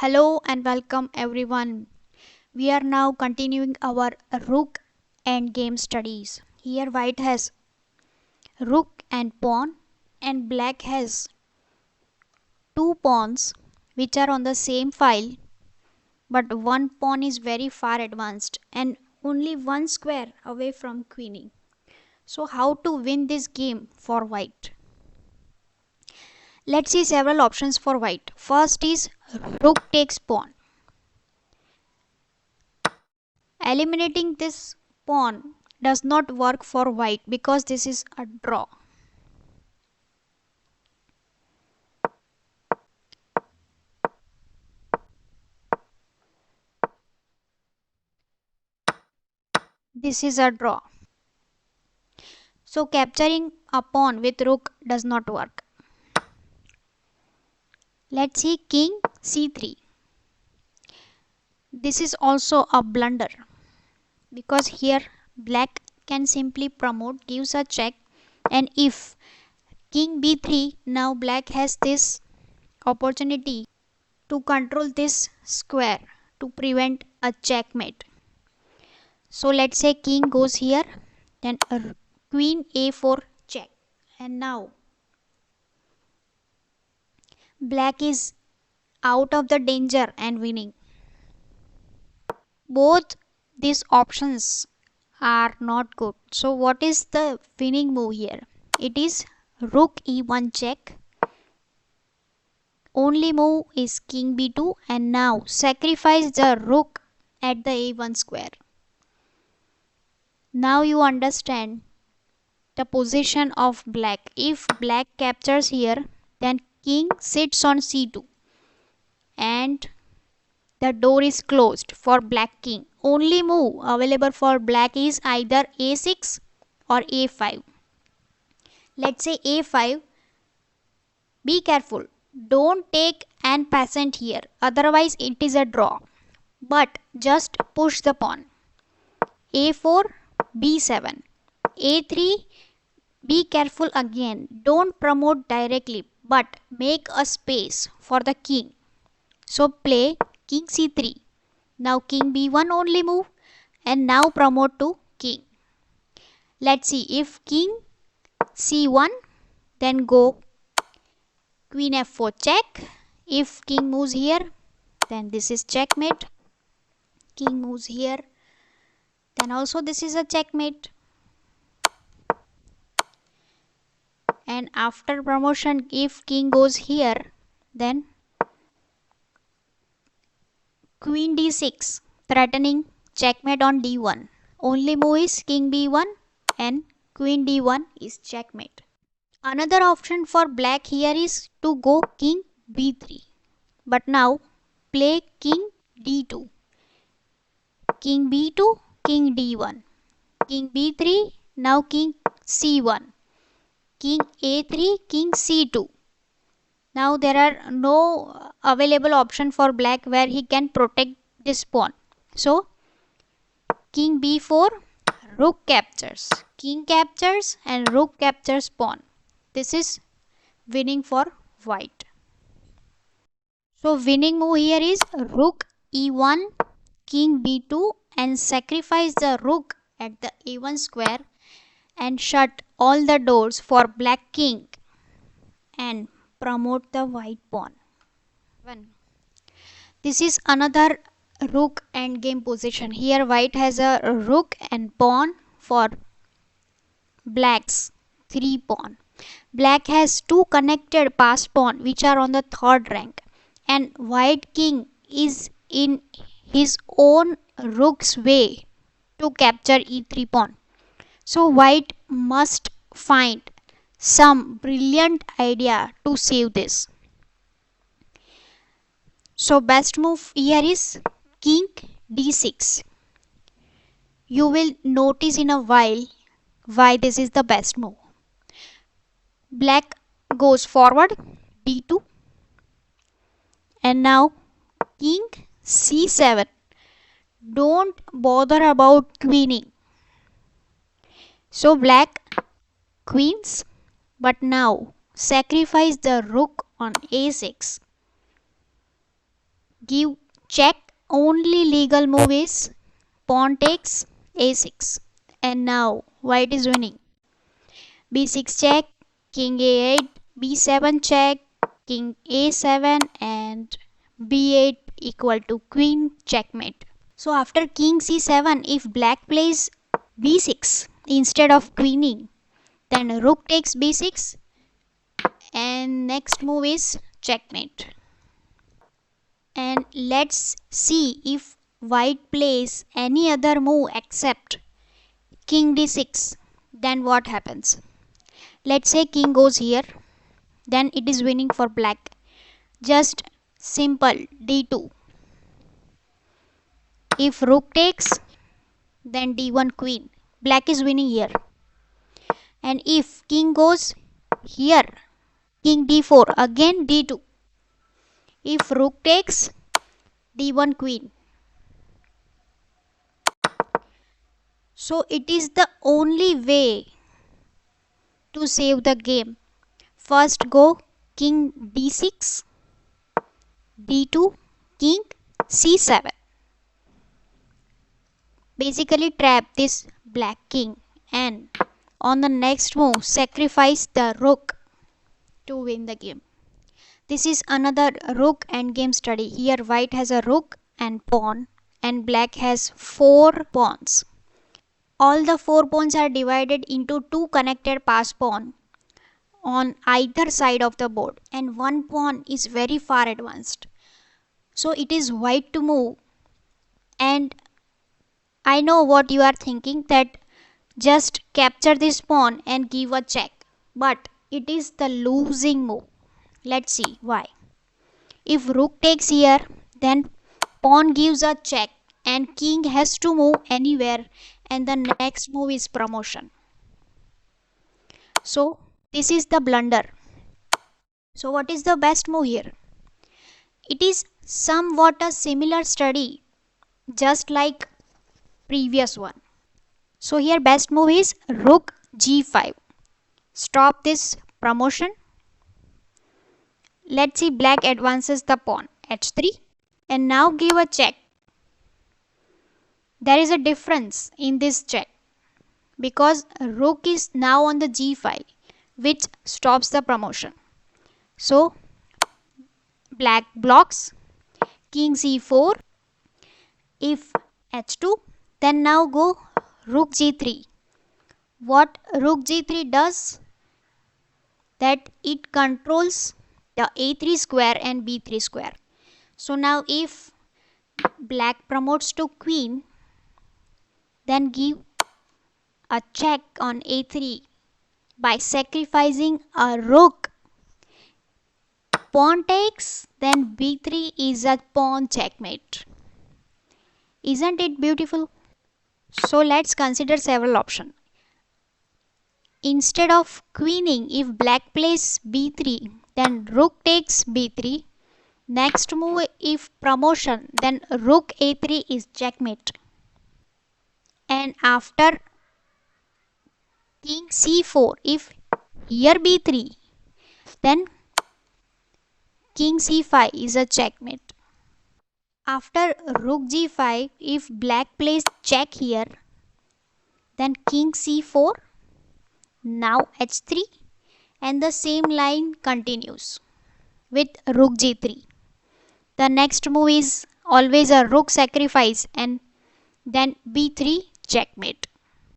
Hello and welcome everyone. We are now continuing our Rook endgame studies. Here white has Rook and pawn and black has two pawns which are on the same file, but one pawn is very far advanced and only one square away from queening. So how to win this game for white? Let's see several options for white. First is Rook takes pawn. Eliminating this pawn does not work for white because this is a draw. This is a draw. So capturing a pawn with rook does not work. Let's see king c3. This is also a blunder because here black can simply promote, gives a check, and if king b3, now black has this opportunity to control this square to prevent a checkmate. So let's say king goes here, then queen a4 check, and now black is out of the danger and winning. Both these options are not good. So what is the winning move here? It is rook e1 check. Only move is king b2, and now sacrifice the rook at the a1 square. Now you understand the position of black. If black captures here, then king sits on c2 and the door is closed for black king. Only move available for black is either a6 or a5. Let's say a5. Be careful. Don't take an peasant here. Otherwise it is a draw. But just push the pawn. a4, b7. a3. Be careful again. Don't promote directly, but make a space for the king. So play king c3. Now king b1 only move, and now promote to king. Let's see, if king c1, then go queen f4 check. If king moves here, then this is checkmate. King moves here, then also this is a checkmate. And after promotion, if king goes here, then queen d6, threatening checkmate on d1. Only move is king b1 and queen d1 is checkmate. Another option for black here is to go king b3. But now play king d2. King b2, king d1. King b3, now king c1. King a3, king c2. Now there are no available option for black where he can protect this pawn. So king b4, rook captures. King captures and rook captures pawn. This is winning for white. So winning move here is rook e1, king b2, and sacrifice the rook at the a1 square and shut all the doors for black king and promote the white pawn. This is another rook endgame position. Here white has a rook and pawn for black's 3 pawn. Black has 2 connected pass pawn which are on the 3rd rank, and white king is in his own rook's way to capture e3 pawn. So white must find some brilliant idea to save this. So best move here is king d6. You will notice in a while why this is the best move. Black goes forward d2, and now king c7. Don't bother about queening. So black queens, but now sacrifice the rook on a6. give check. Only legal move is pawn takes a6. And now white is winning. b6 check, king a8, b7 check, king a7, and b8 equal to queen checkmate. So after king c7, if black plays b6 instead of queening, then rook takes b6, and next move is checkmate. And let's see if white plays any other move except king d6, then what happens. Let's say king goes here, then it is winning for black. Just simple d2. If rook takes, then d1 queen. Black is winning here. And if king goes here, king d4, again d2. If rook takes, d1 queen. So it is the only way to save the game. First go king d6, d2, king c7. Basically trap this black king, and on the next move sacrifice the rook to win the game. This is another rook endgame study. Here white has a rook and pawn, and black has 4 pawns. All the 4 pawns are divided into 2 connected pass pawn on either side of the board, and one pawn is very far advanced. So it is white to move, and I know what you are thinking, that just capture this pawn and give a check. But it is the losing move. Let's see why. If rook takes here, then pawn gives a check and king has to move anywhere, and the next move is promotion. So this is the blunder. So what is the best move here? It is somewhat a similar study, just like previous one. So here best move is rook g5. Stop this promotion. Let's see, black advances the pawn h3, and now give a check. There is a difference in this check because rook is now on the g file, which stops the promotion. So black blocks, king c4. If h2, then now go rook g3. What rook g3 does, that it controls the a3 square and b3 square. So now if black promotes to queen, then give a check on a3 by sacrificing a rook. Pawn takes, then b3 is a pawn checkmate. Isn't it beautiful? So let's consider several options. Instead of queening, if black plays b3, then rook takes b3. Next move, if promotion, then rook a3 is checkmate. And after king c4, if here b3, then king c5 is a checkmate. After rook g5, if black plays check here, then king c4, now h3, and the same line continues with rook g3. The next move is always a rook sacrifice, and then b3 checkmate.